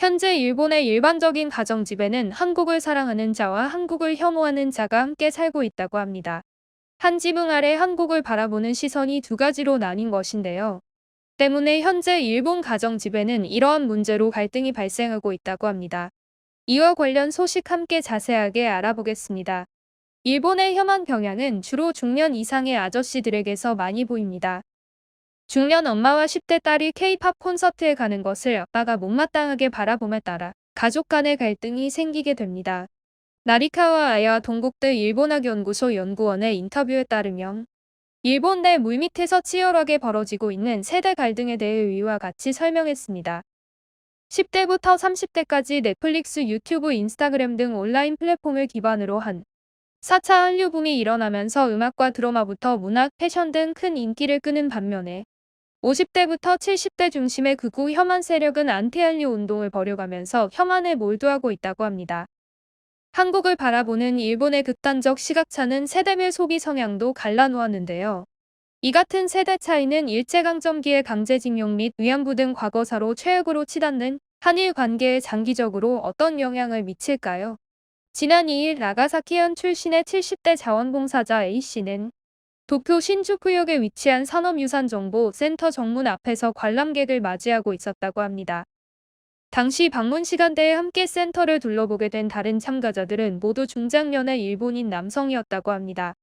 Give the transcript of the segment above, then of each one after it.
현재 일본의 일반적인 가정집에는 한국을 사랑하는 자와 한국을 혐오하는 자가 함께 살고 있다고 합니다. 한 지붕 아래 한국을 바라보는 시선이 두 가지로 나뉜 것인데요. 때문에 현재 일본 가정집에는 이러한 문제로 갈등이 발생하고 있다고 합니다. 이와 관련 소식 함께 자세하게 알아보겠습니다. 일본의 혐한 경향은 주로 중년 이상의 아저씨들에게서 많이 보입니다. 중년 엄마와 10대 딸이 K-팝 콘서트에 가는 것을 아빠가 못마땅하게 바라봄에 따라 가족 간의 갈등이 생기게 됩니다. 나리카와 아야 동국대 일본학연구소 연구원의 인터뷰에 따르면 일본 내 물밑에서 치열하게 벌어지고 있는 세대 갈등에 대해 위와 같이 설명했습니다. 10대부터 30대까지 넷플릭스, 유튜브, 인스타그램 등 온라인 플랫폼을 기반으로 한 4차 한류 붐이 일어나면서 음악과 드라마부터 문학, 패션 등 큰 인기를 끄는 반면에 50대부터 70대 중심의 극우 혐한 세력은 안티한류 운동을 벌여가면서 혐한에 몰두하고 있다고 합니다. 한국을 바라보는 일본의 극단적 시각차는 세대별 소비 성향도 갈라놓았는데요. 이 같은 세대 차이는 일제강점기의 강제징용 및 위안부 등 과거사로 최악으로 치닫는 한일 관계에 장기적으로 어떤 영향을 미칠까요? 지난 2일 나가사키현 출신의 70대 자원봉사자 A씨는 도쿄 신주쿠역에 위치한 산업유산정보센터 정문 앞에서 관람객을 맞이하고 있었다고 합니다. 당시 방문 시간대에 함께 센터를 둘러보게 된 다른 참가자들은 모두 중장년의 일본인 남성이었다고 합니다.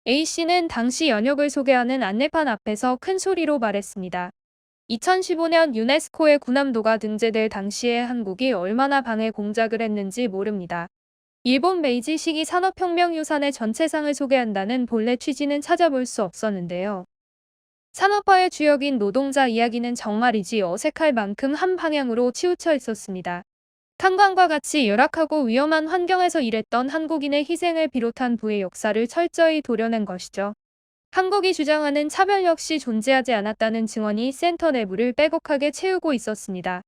A씨는 당시 연역을 소개하는 안내판 앞에서 큰 소리로 말했습니다. 2015년 유네스코의 구남도가 등재될 당시에 한국이 얼마나 방해 공작을 했는지 모릅니다. 일본 메이지 시기 산업혁명유산의 전체상을 소개한다는 본래 취지는 찾아볼 수 없었는데요. 산업화의 주역인 노동자 이야기는 정말이지 어색할 만큼 한 방향으로 치우쳐 있었습니다. 탄광과 같이 열악하고 위험한 환경에서 일했던 한국인의 희생을 비롯한 부의 역사를 철저히 도려낸 것이죠. 한국이 주장하는 차별 역시 존재하지 않았다는 증언이 센터 내부를 빼곡하게 채우고 있었습니다.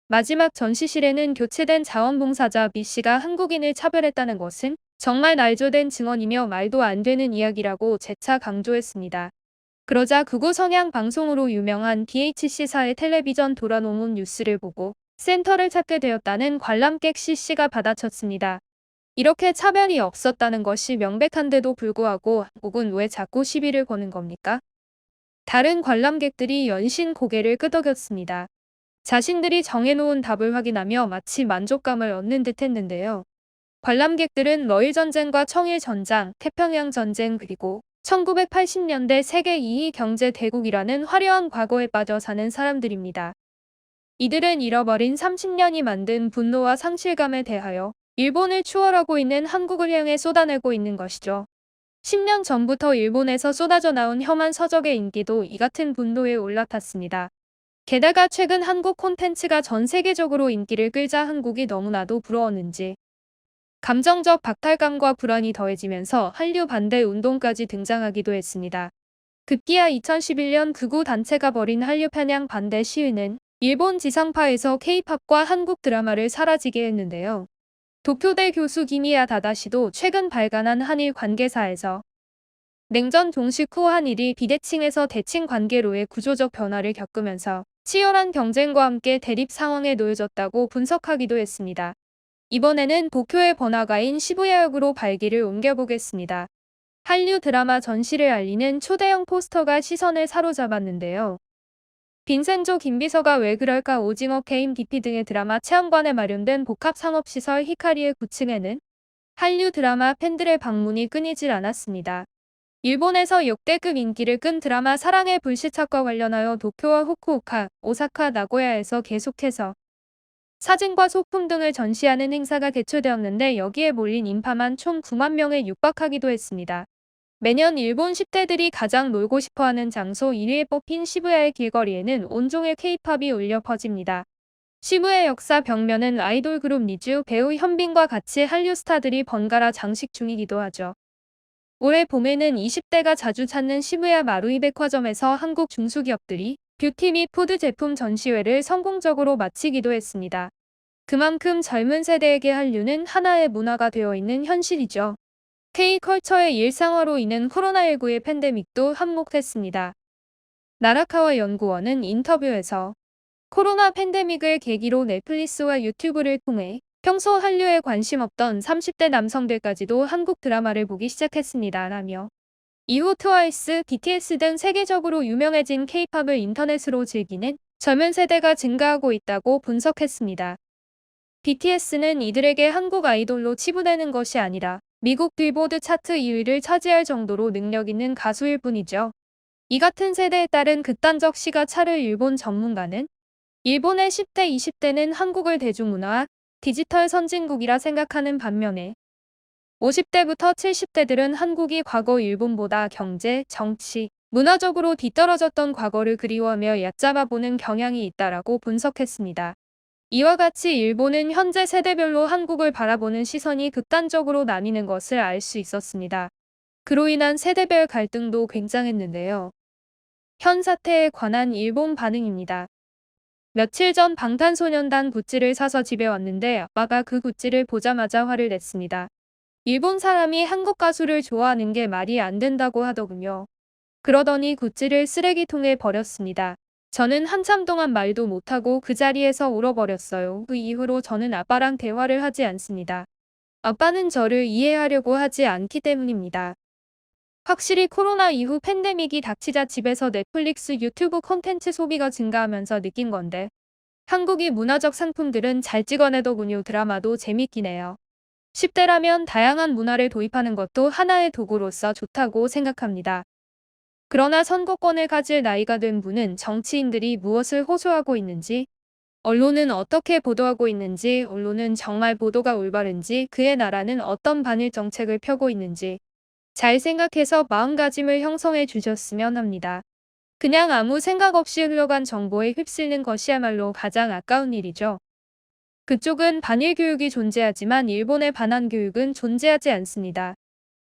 마지막 전시실에는 교체된 자원봉사자 B씨가 한국인을 차별했다는 것은 정말 날조된 증언이며 말도 안 되는 이야기라고 재차 강조했습니다. 그러자 극우 성향 방송으로 유명한 BHC사의 텔레비전 돌아놓은 뉴스를 보고 센터를 찾게 되었다는 관람객 C씨가 받아쳤습니다. 이렇게 차별이 없었다는 것이 명백한데도 불구하고 한국은 왜 자꾸 시비를 거는 겁니까? 다른 관람객들이 연신 고개를 끄덕였습니다. 자신들이 정해놓은 답을 확인하며 마치 만족감을 얻는 듯 했는데요. 관람객들은 러일전쟁과 청일전장, 태평양전쟁 그리고 1980년대 세계 2위 경제 대국이라는 화려한 과거에 빠져 사는 사람들입니다. 이들은 잃어버린 30년이 만든 분노와 상실감에 대하여 일본을 추월하고 있는 한국을 향해 쏟아내고 있는 것이죠. 10년 전부터 일본에서 쏟아져 나온 혐한 서적의 인기도 이 같은 분노에 올라탔습니다. 게다가 최근 한국 콘텐츠가 전 세계적으로 인기를 끌자 한국이 너무나도 부러웠는지 감정적 박탈감과 불안이 더해지면서 한류 반대 운동까지 등장하기도 했습니다. 급기야 2011년 극우 단체가 벌인 한류 편향 반대 시위는 일본 지상파에서 K-팝과 한국 드라마를 사라지게 했는데요. 도쿄대 교수 기미야 다다시도 최근 발간한 한일 관계사에서 냉전 종식 후 한일이 비대칭에서 대칭 관계로의 구조적 변화를 겪으면서 치열한 경쟁과 함께 대립 상황에 놓여졌다고 분석하기도 했습니다. 이번에는 도쿄의 번화가인 시부야역으로 발길을 옮겨보겠습니다. 한류 드라마 전시를 알리는 초대형 포스터가 시선을 사로잡았는데요. 빈센조 김비서가 왜 그럴까 오징어 게임 DP 등의 드라마 체험관에 마련된 복합상업시설 히카리의 9층에는 한류 드라마 팬들의 방문이 끊이질 않았습니다. 일본에서 역대급 인기를 끈 드라마 사랑의 불시착과 관련하여 도쿄와 후쿠오카, 오사카, 나고야에서 계속해서 사진과 소품 등을 전시하는 행사가 개최되었는데 여기에 몰린 인파만 총 9만 명에 육박하기도 했습니다. 매년 일본 10대들이 가장 놀고 싶어하는 장소 1위에 뽑힌 시부야의 길거리에는 온종일 K-팝이 울려 퍼집니다. 시부야 역사 벽면은 아이돌 그룹 니쥬, 배우 현빈과 같이 한류 스타들이 번갈아 장식 중이기도 하죠. 올해 봄에는 20대가 자주 찾는 시부야 마루이 백화점에서 한국 중소기업들이 뷰티 및 푸드 제품 전시회를 성공적으로 마치기도 했습니다. 그만큼 젊은 세대에게 한류는 하나의 문화가 되어 있는 현실이죠. K컬처의 일상화로 인한 코로나19의 팬데믹도 한몫했습니다. 나라카와 연구원은 인터뷰에서 코로나 팬데믹을 계기로 넷플릭스와 유튜브를 통해 평소 한류에 관심 없던 30대 남성들까지도 한국 드라마를 보기 시작했습니다. 라며 이후 트와이스, BTS 등 세계적으로 유명해진 K-팝을 인터넷으로 즐기는 젊은 세대가 증가하고 있다고 분석했습니다. BTS는 이들에게 한국 아이돌로 치부되는 것이 아니라 미국 빌보드 차트 2위를 차지할 정도로 능력 있는 가수일 뿐이죠. 이 같은 세대에 따른 극단적 시가차를 일본 전문가는 일본의 10대, 20대는 한국을 대중문화, 디지털 선진국이라 생각하는 반면에 50대부터 70대들은 한국이 과거 일본보다 경제, 정치, 문화적으로 뒤떨어졌던 과거를 그리워하며 얕잡아 보는 경향이 있다라고 분석했습니다. 이와 같이 일본은 현재 세대별로 한국을 바라보는 시선이 극단적으로 나뉘는 것을 알 수 있었습니다. 그로 인한 세대별 갈등도 굉장했는데요. 현 사태에 관한 일본 반응입니다. 며칠 전 방탄소년단 굿즈를 사서 집에 왔는데 아빠가 그 굿즈를 보자마자 화를 냈습니다. 일본 사람이 한국 가수를 좋아하는 게 말이 안 된다고 하더군요. 그러더니 굿즈를 쓰레기통에 버렸습니다. 저는 한참 동안 말도 못하고 그 자리에서 울어버렸어요. 그 이후로 저는 아빠랑 대화를 하지 않습니다. 아빠는 저를 이해하려고 하지 않기 때문입니다. 확실히 코로나 이후 팬데믹이 닥치자 집에서 넷플릭스, 유튜브 콘텐츠 소비가 증가하면서 느낀 건데 한국이 문화적 상품들은 잘 찍어내더군요. 드라마도 재밌긴 해요. 10대라면 다양한 문화를 도입하는 것도 하나의 도구로서 좋다고 생각합니다. 그러나 선거권을 가질 나이가 된 분은 정치인들이 무엇을 호소하고 있는지, 언론은 어떻게 보도하고 있는지, 언론은 정말 보도가 올바른지, 그의 나라는 어떤 반일 정책을 펴고 있는지 잘 생각해서 마음가짐을 형성해 주셨으면 합니다. 그냥 아무 생각 없이 흘러간 정보에 휩쓸리는 것이야말로 가장 아까운 일이죠. 그쪽은 반일 교육이 존재하지만 일본의 반한 교육은 존재하지 않습니다.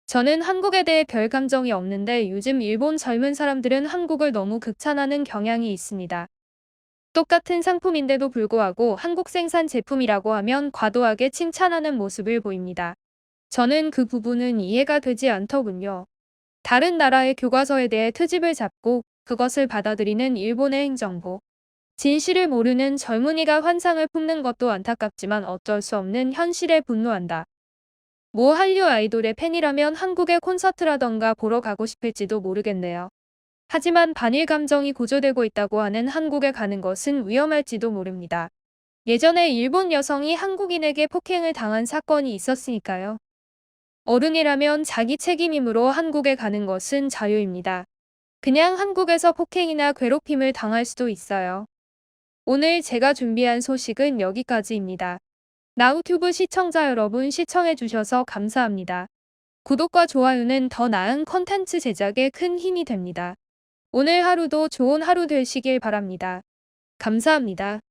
저는 한국에 대해 별 감정이 없는데 요즘 일본 젊은 사람들은 한국을 너무 극찬하는 경향이 있습니다. 똑같은 상품인데도 불구하고 한국 생산 제품이라고 하면 과도하게 칭찬하는 모습을 보입니다. 저는 그 부분은 이해가 되지 않더군요. 다른 나라의 교과서에 대해 트집을 잡고 그것을 받아들이는 일본의 행정부. 진실을 모르는 젊은이가 환상을 품는 것도 안타깝지만 어쩔 수 없는 현실에 분노한다. 뭐 한류 아이돌의 팬이라면 한국에 콘서트라던가 보러 가고 싶을지도 모르겠네요. 하지만 반일 감정이 고조되고 있다고 하는 한국에 가는 것은 위험할지도 모릅니다. 예전에 일본 여성이 한국인에게 폭행을 당한 사건이 있었으니까요. 어른이라면 자기 책임이므로 한국에 가는 것은 자유입니다. 그냥 한국에서 폭행이나 괴롭힘을 당할 수도 있어요. 오늘 제가 준비한 소식은 여기까지입니다. 나우튜브 시청자 여러분 시청해주셔서 감사합니다. 구독과 좋아요는 더 나은 컨텐츠 제작에 큰 힘이 됩니다. 오늘 하루도 좋은 하루 되시길 바랍니다. 감사합니다.